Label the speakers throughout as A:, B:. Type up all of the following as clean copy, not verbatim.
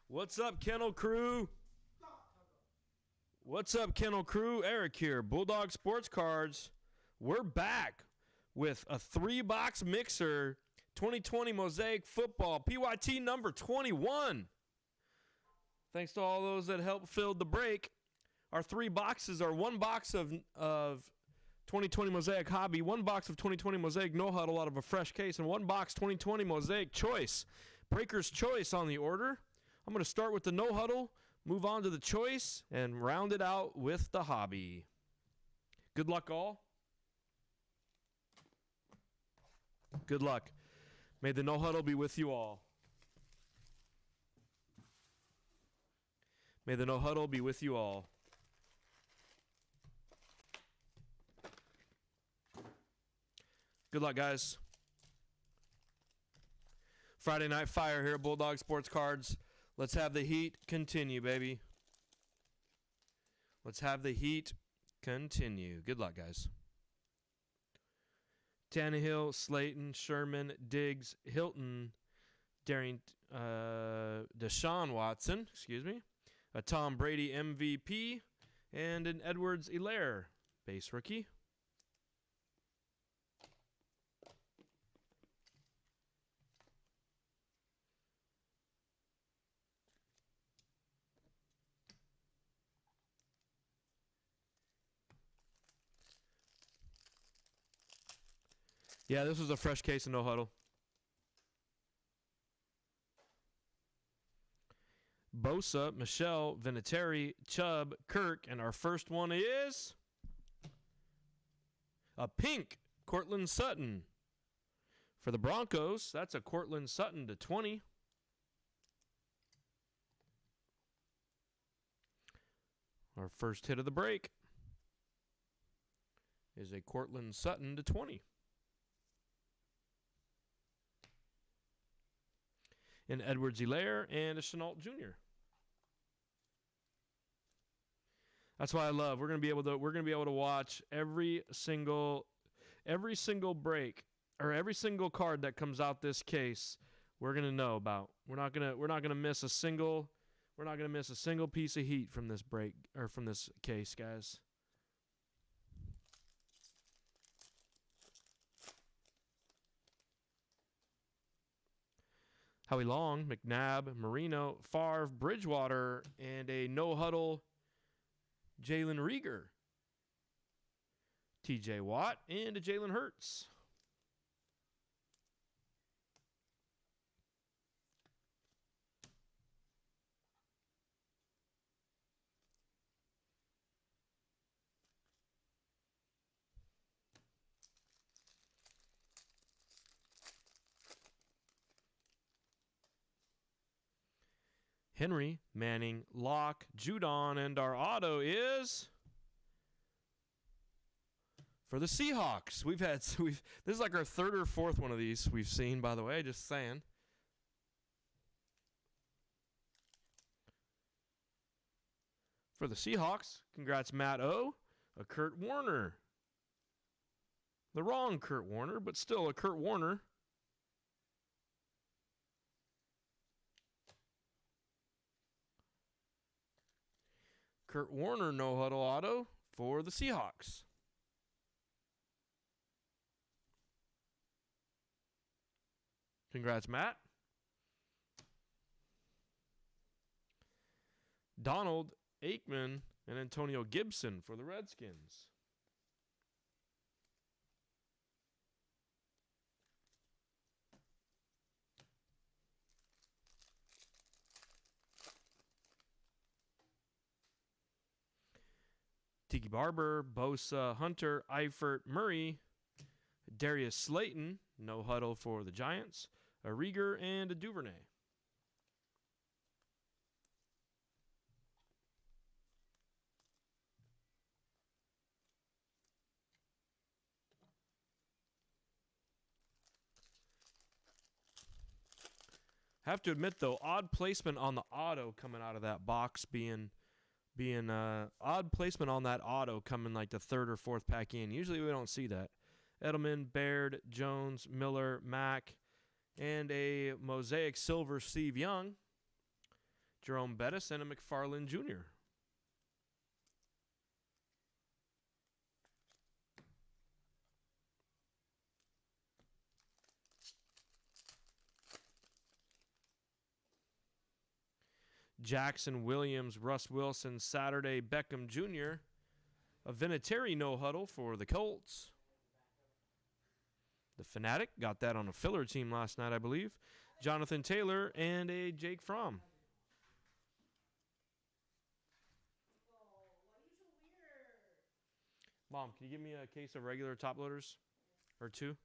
A: What's up, Kennel Crew? What's up, Kennel Crew? Eric here, Bulldog Sports Cards. We're back with a 3-box mixer, 2020 Mosaic Football, PYT number 21. Thanks to all those that helped fill the break. Our 3 boxes are 1 box of 2020 Mosaic Hobby, 1 box of 2020 Mosaic No Huddle out of a fresh case, and 1 box 2020 Mosaic Choice. Breaker's Choice on the order. I'm going to start with the No Huddle, move on to the Choice, and round it out with the Hobby. Good luck, all. Good luck. May the No Huddle be with you all. May the No Huddle be with you all. Good luck, guys. Friday Night Fire here at Bulldog Sports Cards. Let's have the heat continue, baby. Let's have the heat continue. Good luck, guys. Tannehill, Slayton, Sherman, Diggs, Hilton, Deshaun Watson, a Tom Brady MVP, and an Edwards-Helaire base rookie. Yeah, this was a fresh case of No Huddle. Bosa, Michelle, Vinatieri, Chubb, Kirk, and our first one is a pink Cortland Sutton. For the Broncos, that's a Cortland Sutton to 20. Our first hit of the break is a Cortland Sutton to 20. An Edwards-Helaire and a Chenault Jr. That's why I love. We're gonna be able to watch every single break or every single card that comes out this case. We're gonna know about. We're not gonna miss a single. We're not gonna miss a single piece of heat from this break or from this case, guys. Howie Long, McNabb, Marino, Favre, Bridgewater, and a no-huddle Jalen Reagor. TJ Watt, and a Jalen Hurts. Henry, Manning, Locke, Judon, and our auto is for the Seahawks. This is like our 3rd or 4th one of these we've seen, by the way, just saying. For the Seahawks, congrats Matt O, a Kurt Warner. The wrong Kurt Warner, but still a Kurt Warner. Kurt Warner no-huddle auto for the Seahawks. Congrats, Matt. Donald, Aikman, and Antonio Gibson for the Redskins. Tiki Barber, Bosa, Hunter, Eifert, Murray, Darius Slayton, no huddle for the Giants, a Reagor, and a Duvernay. Have to admit, though, odd placement on the auto coming out of that box being odd placement on that auto coming like the 3rd or 4th pack in. Usually we don't see that. Edelman, Baird, Jones, Miller, Mack, and a Mosaic Silver Steve Young. Jerome Bettis, and a McFarland Jr. Jackson Williams, Russ Wilson, Saturday, Beckham Jr., a Vinatieri no-huddle for the Colts. The Fanatic got that on a filler team last night, I believe. Jonathan Taylor and a Jake Fromm. Mom, can you give me a case of regular top loaders? Or two?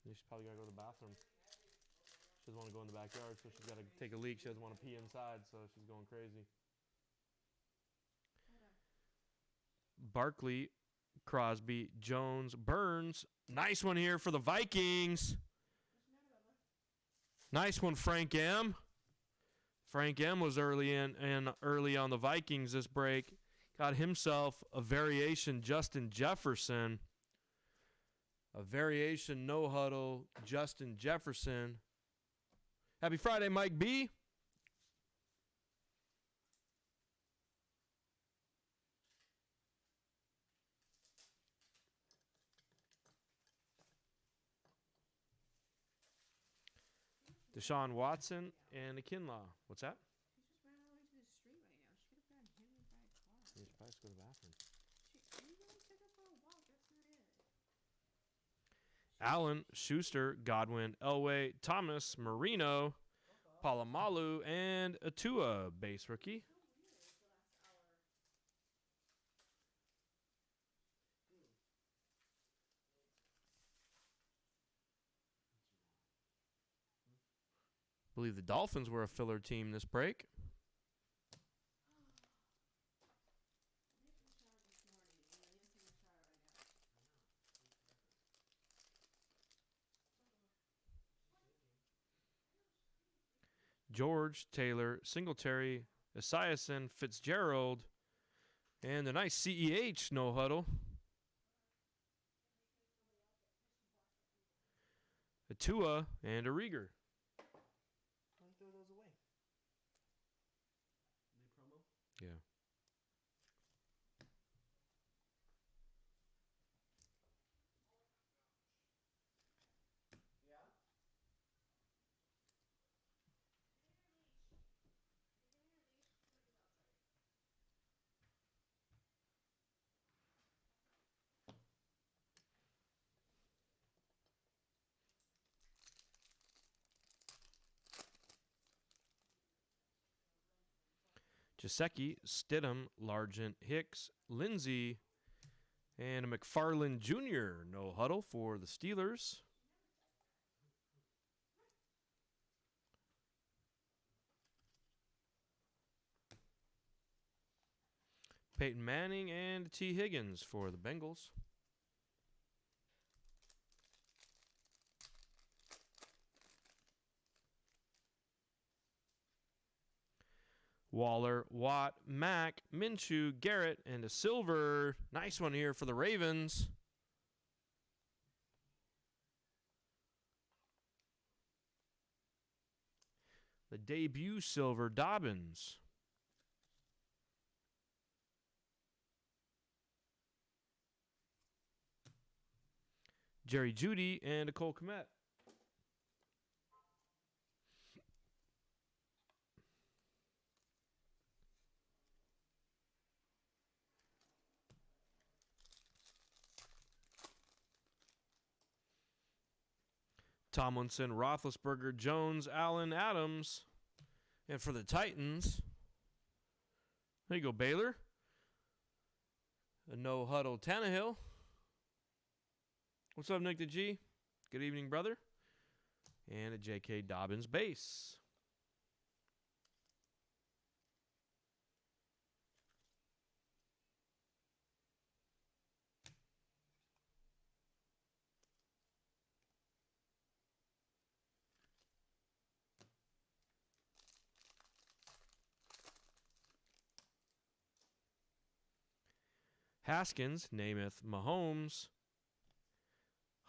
A: She's probably got to go to the bathroom. She doesn't want to go in the backyard, so she's got to take a leak. She doesn't want to pee inside, so she's going crazy. Barkley, Crosby, Jones, Burns. Nice one here for the Vikings. Nice one, Frank M. Frank M was early on the Vikings this break. Got himself a variation Justin Jefferson. A variation no-huddle Justin Jefferson. Happy Friday, Mike B. Deshaun Watson and a Kinlaw. What's that?
B: He just ran all the way to the street right now. She could have gotten hit by a car.
A: You should probably just go to the bathroom.
B: I'm going to take her for a walk. That's not it.
A: Allen, Schuster, Godwin, Elway, Thomas, Marino, Palomalu, and Atua, base rookie. I believe the Dolphins were a filler team this break. George, Taylor, Singletary, Esiason, Fitzgerald, and a nice CEH no-huddle. Atua and a Rieger.
C: Why throw those away? New promo?
A: Yeah. Jasecki, Stidham, Largent, Hicks, Lindsey, and a McFarland Jr. no huddle for the Steelers. Peyton Manning and T. Higgins for the Bengals. Waller, Watt, Mack, Minshew, Garrett, and a silver. Nice one here for the Ravens. The debut silver, Dobbins. Jerry Jeudy and a Cole Kmet. Tomlinson, Roethlisberger, Jones, Allen, Adams. And for the Titans, there you go, Baylor. A no-huddle Tannehill. What's up, Nick the G? Good evening, brother. And a J.K. Dobbins base. Haskins, Namath, Mahomes,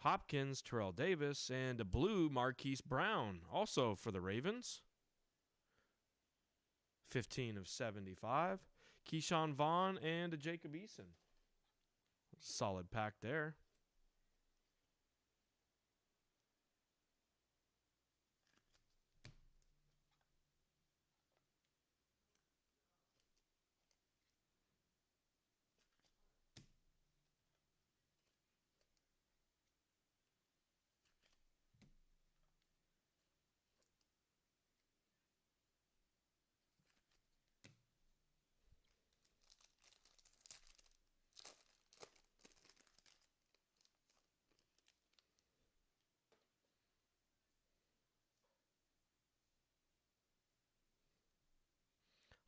A: Hopkins, Terrell Davis, and a blue Marquise Brown, also for the Ravens. 15 of 75. Keyshawn Vaughn and a Jacob Eason. Solid pack there.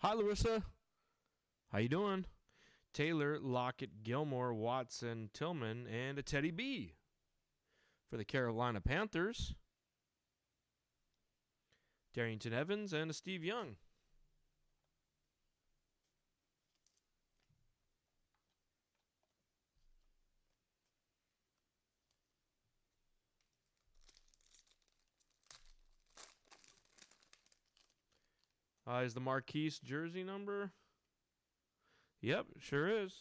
A: Hi, Larissa. How you doing? Taylor, Lockett, Gilmore, Watson, Tillman, and a Teddy B for the Carolina Panthers. Darrington Evans and a Steve Young. Is the Marquise jersey number? Yep, sure is.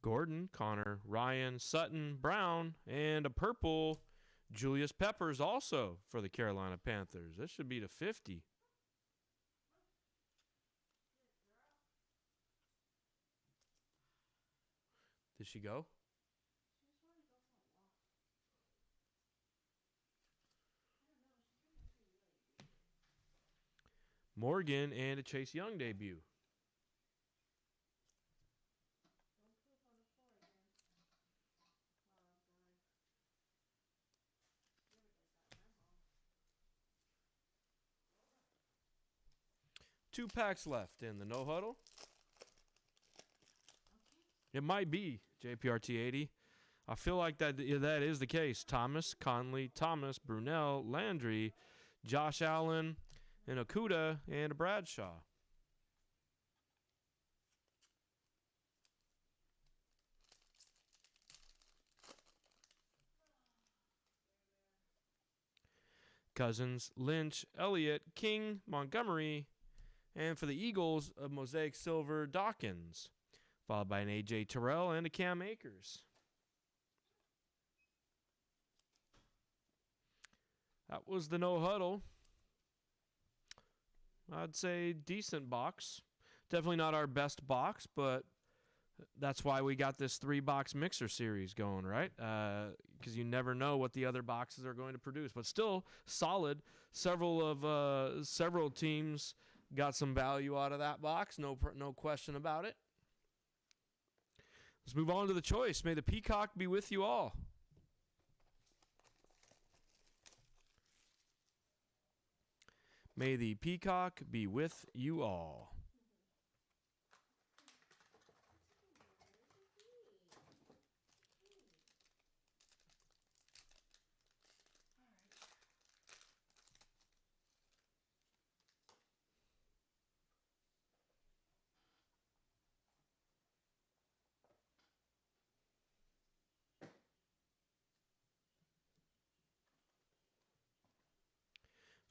A: Gordon, Connor, Ryan, Sutton, Brown, and a purple Julius Peppers also for the Carolina Panthers. This should be to 50. Did she go? Morgan and a Chase Young debut. Two packs left in the no huddle. It might be JPRT 80. I feel like that is the case. Thomas, Conley, Thomas, Brunell, Landry, Josh Allen, and Okuda, and a Bradshaw. Cousins, Lynch, Elliott, King, Montgomery, and for the Eagles, a Mosaic Silver Dawkins, followed by an A.J. Terrell and a Cam Akers. That was the no huddle. I'd say decent box. Definitely not our best box, but that's why we got this 3-box mixer series going, right? Because you never know what the other boxes are going to produce. But still solid. Several teams got some value out of that box. No question about it. Let's move on to the choice. May the peacock be with you all. May the peacock be with you all.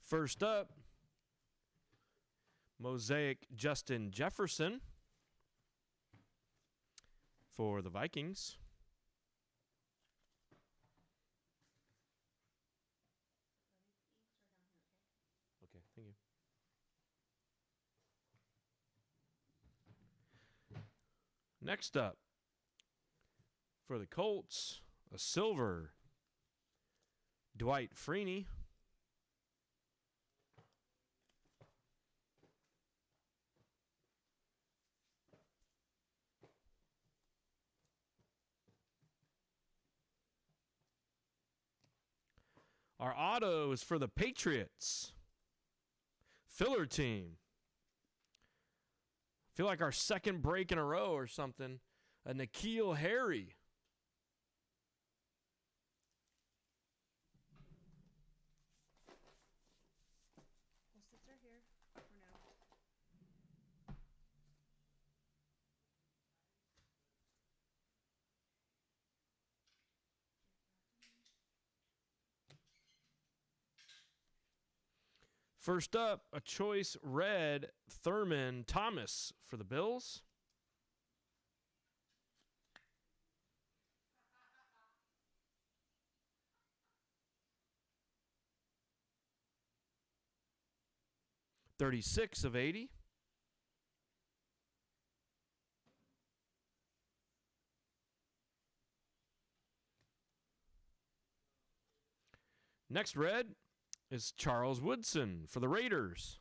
A: First up, Mosaic Justin Jefferson for the Vikings. Okay, thank you. Next up, for the Colts, a silver Dwight Freeney. Our auto is for the Patriots. Filler team. Feel like our second break in a row or something. A N'Keal Harry.
B: Post-its are here for now.
A: First up, a choice red Thurman Thomas for the Bills. $36/80. Next red is Charles Woodson for the Raiders.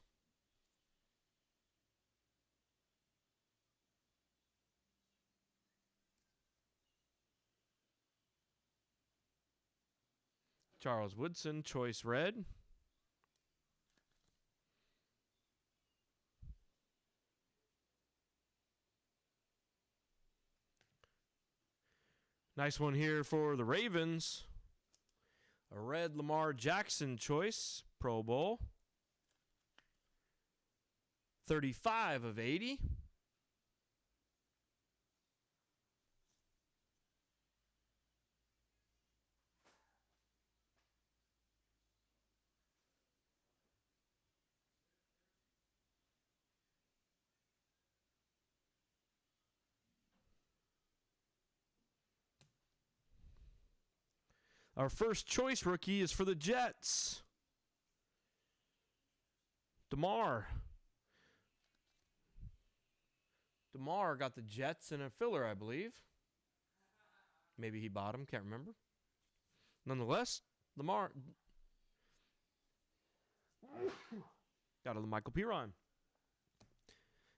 A: Charles Woodson, choice red. Nice one here for the Ravens. A red Lamar Jackson choice, Pro Bowl. 35/80. Our first choice rookie is for the Jets. DeMar got the Jets in a filler, I believe. Maybe he bought him, can't remember. Nonetheless, Lamar got a Michael Piron.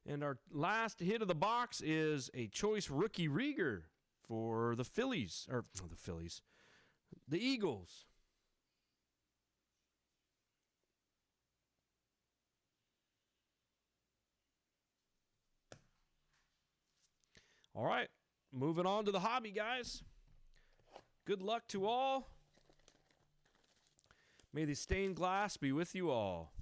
A: And our last hit of the box is a choice rookie Rieger for the Phillies. Or the Phillies. The Eagles. All right, moving on to the hobby, guys. Good luck to all. May the stained glass be with you all.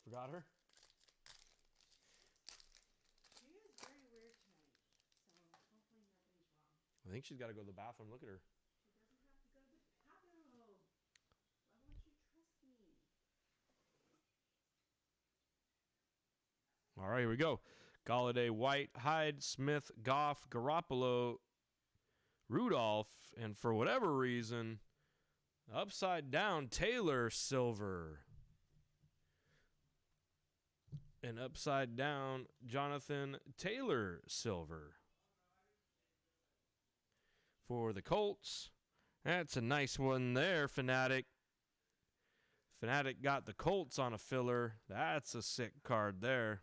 A: Forgot her?
B: She is very weird tonight, so hopefully nothing's wrong.
A: I think she's got to go to the bathroom. Look at her.
B: She doesn't have to go to the bathroom. Why won't you trust me?
A: All right, here we go. Galladay, White, Hyde, Smith, Goff, Garoppolo, Rudolph, and for whatever reason, upside down, Taylor Silver. And upside down, Jonathan Taylor Silver. For the Colts, that's a nice one there, Fanatic. Fanatic got the Colts on a filler. That's a sick card there.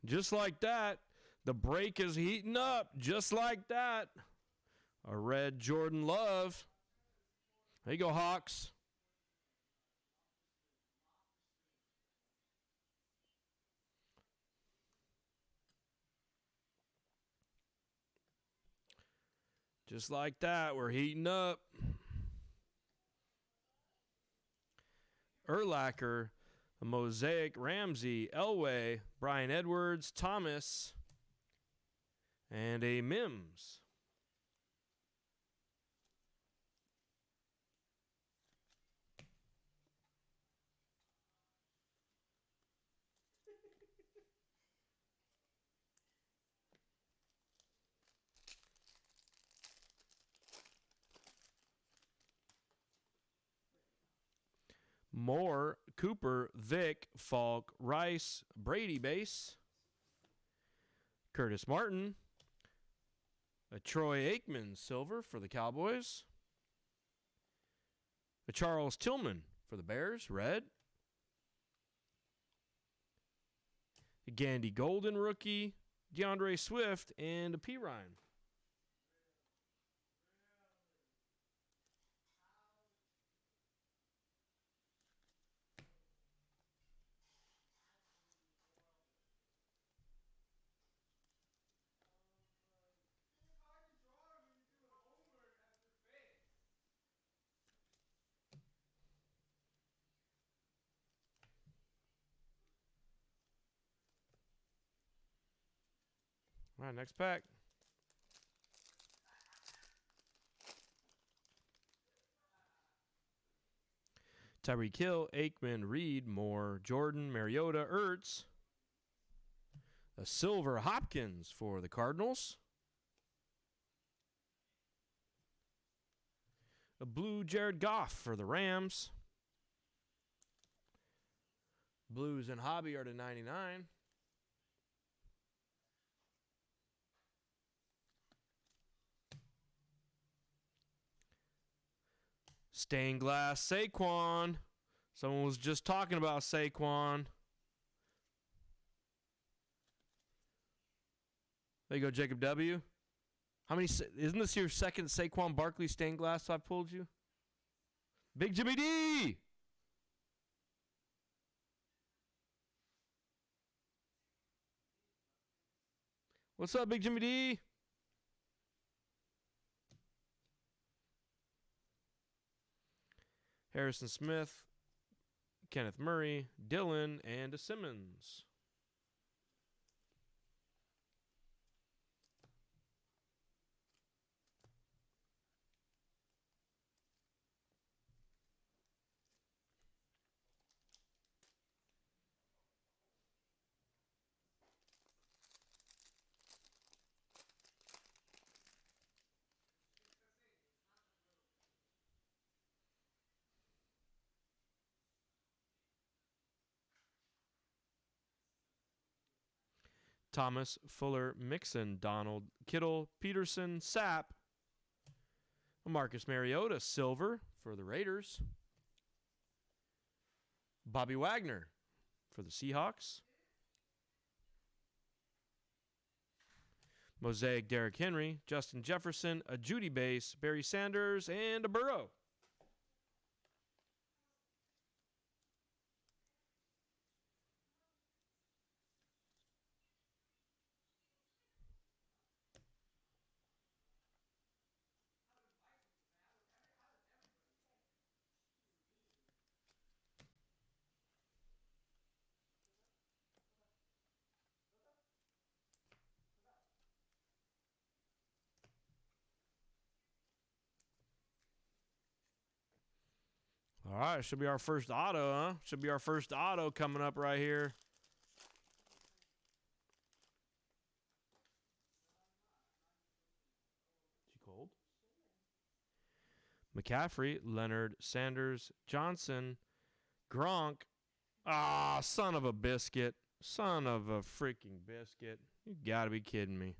A: Just like that, the break is heating up. Just like that. A red Jordan Love. There you go, Hawks. Just like that, we're heating up. Urlacher, a Mosaic, Ramsey, Elway, Brian Edwards, Thomas, and a Mims. Moore, Cooper, Vick, Falk, Rice, Brady base. Curtis Martin. A Troy Aikman silver for the Cowboys. A Charles Tillman for the Bears, red. A Gandy Golden rookie, DeAndre Swift, and a P. Ryan. All right, next pack. Tyreek Hill, Aikman, Reed, Moore, Jordan, Mariota, Ertz. A silver Hopkins for the Cardinals. A blue Jared Goff for the Rams. Blues and Hobby are to 99. Stained glass Saquon. Someone was just talking about Saquon. There you go, Jacob W. How many? Isn't this your second Saquon Barkley stained glass I've pulled you? Big Jimmy D. What's up, Big Jimmy D? Harrison Smith, Kenneth Murray, Dillon, and a Simmons. Thomas, Fuller, Mixon, Donald, Kittle, Peterson, Sapp. Marcus Mariota, silver for the Raiders. Bobby Wagner for the Seahawks. Mosaic Derrick Henry, Justin Jefferson, a Judy base, Barry Sanders, and a Burrow. All right, should be our first auto, huh? Should be our first auto coming up right here. Is she cold? McCaffrey, Leonard, Sanders, Johnson, Gronk. Ah, son of a biscuit. Son of a freaking biscuit. You got to be kidding me.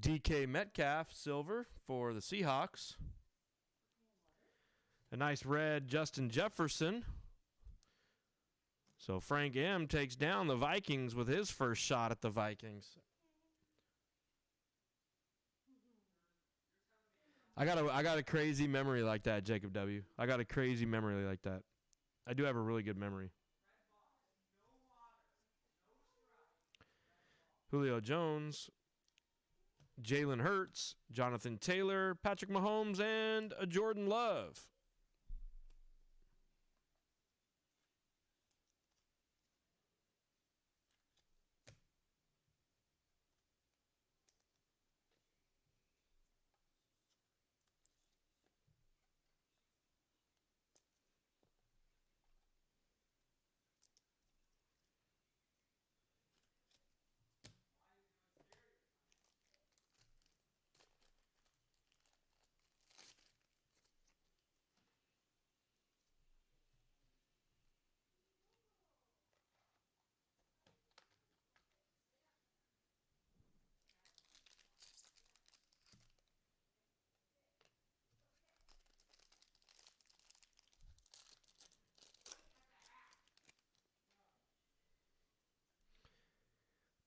A: DK Metcalf, silver for the Seahawks. A nice red Justin Jefferson. So Frank M takes down the Vikings with his first shot at the Vikings. I got a crazy memory like that, Jacob W. I got a crazy memory like that. I do have a really good memory. Julio Jones, Jalen Hurts, Jonathan Taylor, Patrick Mahomes, and a Jordan Love.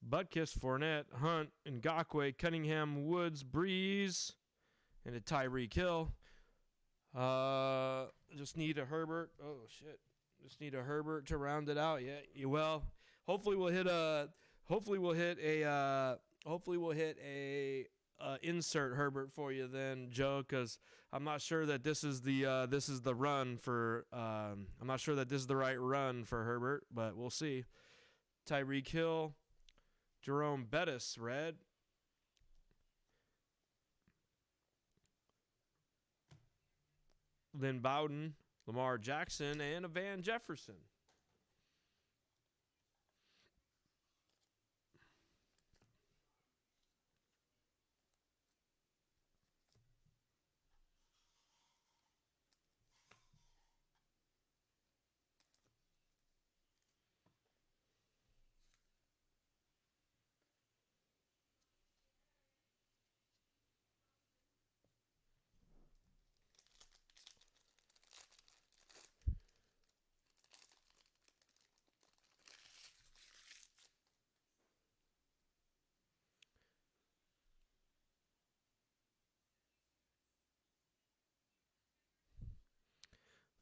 A: Butkus, Fournette, Hunt, Ngakoue, Cunningham, Woods, Breeze, and a Tyreek Hill. Just need a Herbert. Oh, shit. Just need a Herbert to round it out. Yeah. Well, hopefully we'll hit a insert Herbert for you then, Joe, because I'm not sure that this is the run for. I'm not sure that this is the right run for Herbert, but we'll see. Tyreek Hill, Jerome Bettis, red. Lynn Bowden, Lamar Jackson, and Van Jefferson.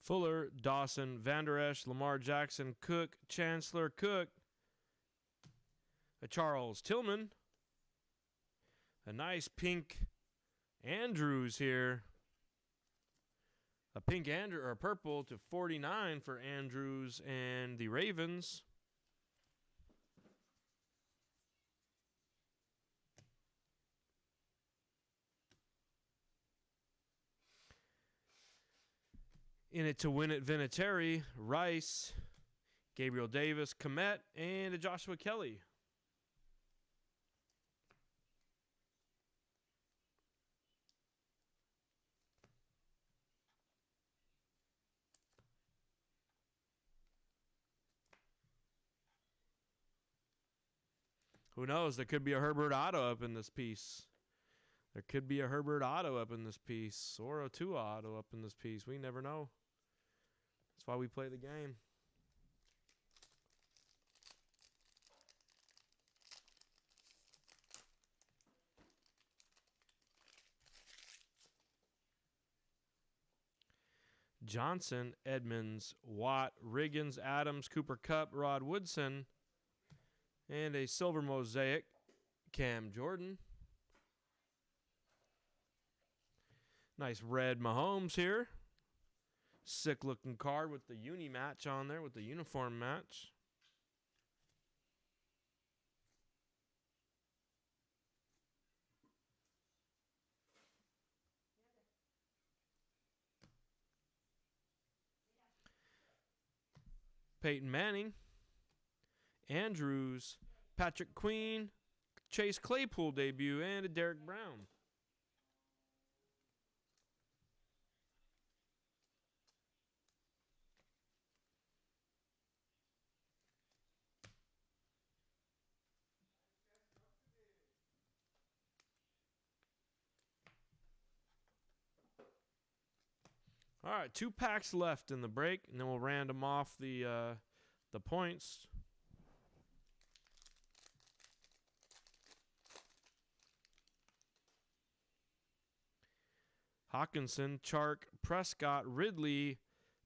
A: Fuller, Dawson, Van Der Esch, Lamar Jackson, Cook, Chancellor, Cook, a Charles Tillman, a nice pink Andrews here, a pink Andrew or purple to 49 for Andrews and the Ravens. In it to win it, Vinatieri, Rice, Gabriel Davis, Komet, and a Joshua Kelly. Who knows? There could be a Herbert Auto up in this piece. There could be a Herbert Auto up in this piece. Or a Tua Auto up in this piece. We never know. That's why we play the game. Johnson, Edmonds, Watt, Riggins, Adams, Cooper Kupp, Rod Woodson, and a silver mosaic, Cam Jordan. Nice red Mahomes here. Sick looking card with the uni match on there, with the uniform match. Peyton Manning, Andrews, Patrick Queen, Chase Claypool debut, and a Derek Brown. All right, 2 packs left in the break, and then we'll random off the points. Hawkinson, Chark, Prescott, Ridley,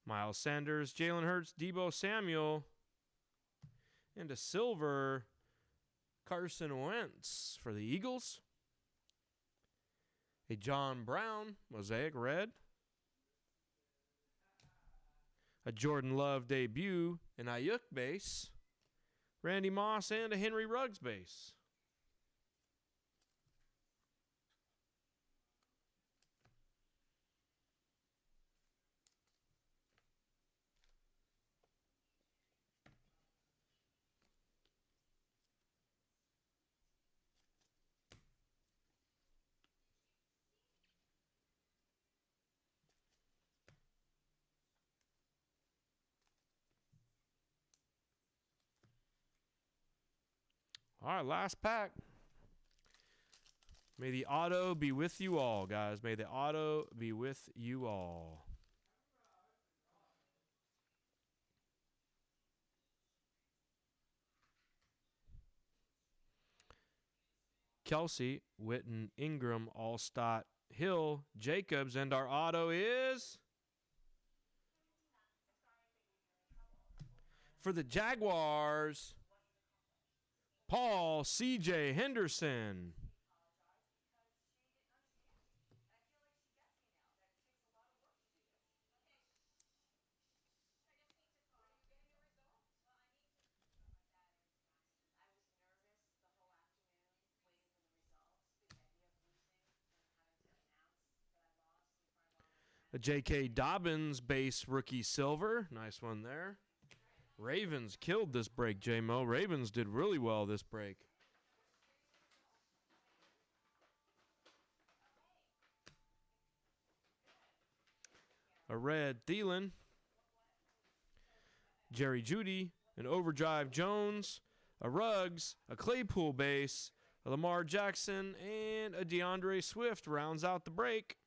A: Miles Sanders, Jalen Hurts, Deebo Samuel, and a silver Carson Wentz for the Eagles. A John Brown, mosaic red. A Jordan Love debut, an Ayuk base, Randy Moss, and a Henry Ruggs base. All right, last pack. May the auto be with you all, guys. May the auto be with you all. Kelsey, Witten, Ingram, Allstott, Hill, Jacobs, and our auto is for the Jaguars, Paul C.J. Henderson. A J.K. Dobbins base rookie silver. Nice one there. Ravens killed this break, J-Mo. Ravens did really well this break. A red Thielen. Jerry Jeudy. An Overdrive Jones. A Ruggs. A Claypool base. A Lamar Jackson. And a DeAndre Swift rounds out the break.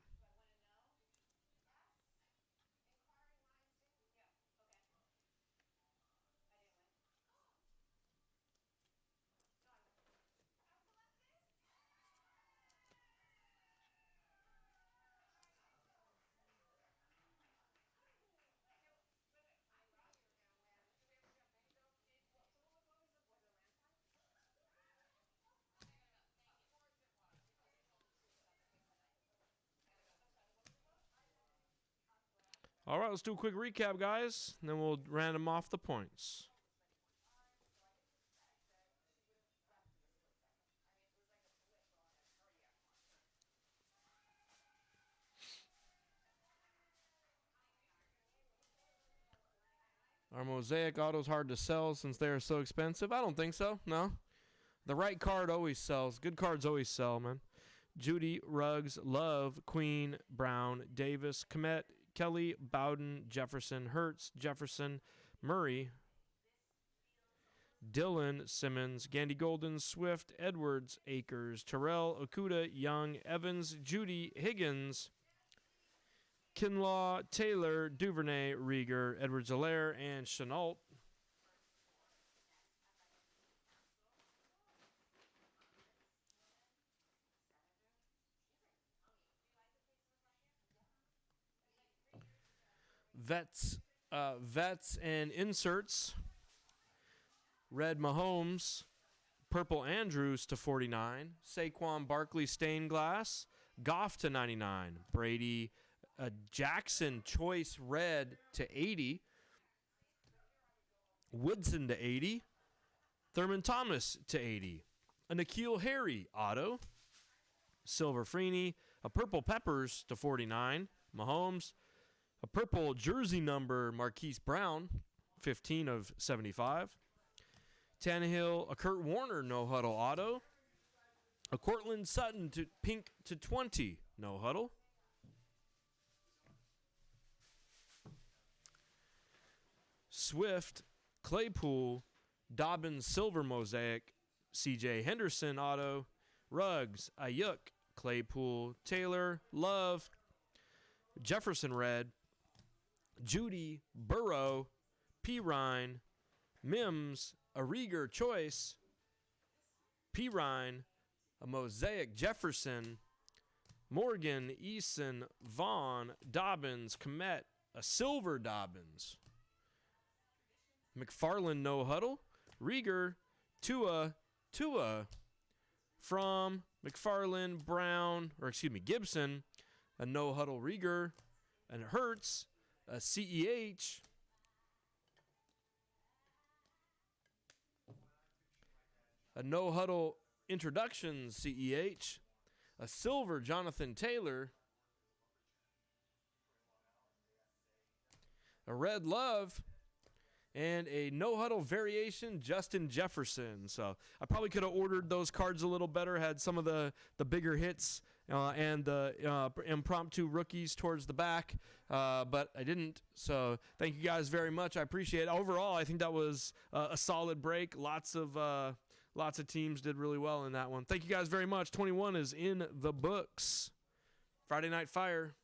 A: All right, let's do a quick recap, guys, and then we'll random off the points. Are Mosaic autos hard to sell since they are so expensive? I don't think so, no. The right card always sells. Good cards always sell, man. Judy, Ruggs, Love, Queen, Brown, Davis, Komet, Kelly, Bowden, Jefferson, Hertz, Jefferson, Murray, Dillon, Simmons, Gandy Golden, Swift, Edwards, Akers, Terrell, Okuda, Young, Evans, Judy, Higgins, Kinlaw, Taylor, Duvernay, Rieger, Edwards-Helaire, and Chenault. Vets and inserts. Red Mahomes, purple Andrews to 49. Saquon Barkley stained glass. Goff to 99. Brady Jackson choice red to 80. Woodson to 80. Thurman Thomas to 80. A N'Keal Harry auto. Silver Freeney. A purple Peppers to 49. Mahomes. A purple jersey number, Marquise Brown, 15 of 75. Tannehill, a Kurt Warner no-huddle auto. A Cortland Sutton to pink to 20, no-huddle. Swift, Claypool, Dobbins silver mosaic, C.J. Henderson auto. Ruggs, Ayuk, Claypool, Taylor, Love, Jefferson red. Judy, Burrow, Pirine, Mims, a Rieger choice, Pirine, a Mosaic Jefferson, Morgan, Eason, Vaughn, Dobbins, Komet, a silver Dobbins, McFarland no huddle, Rieger, Tua from McFarland, Brown, Gibson, a no huddle Rieger, and Hertz, a CEH, a no-huddle introduction CEH, a silver Jonathan Taylor, a red Love, and a no-huddle variation Justin Jefferson. So I probably could have ordered those cards a little better, had some of the bigger hits and the impromptu rookies towards the back, but I didn't. So thank you guys very much. I appreciate it. Overall, I think that was a solid break. Lots of teams did really well in that one. Thank you guys very much. 21 is in the books. Friday Night Fire.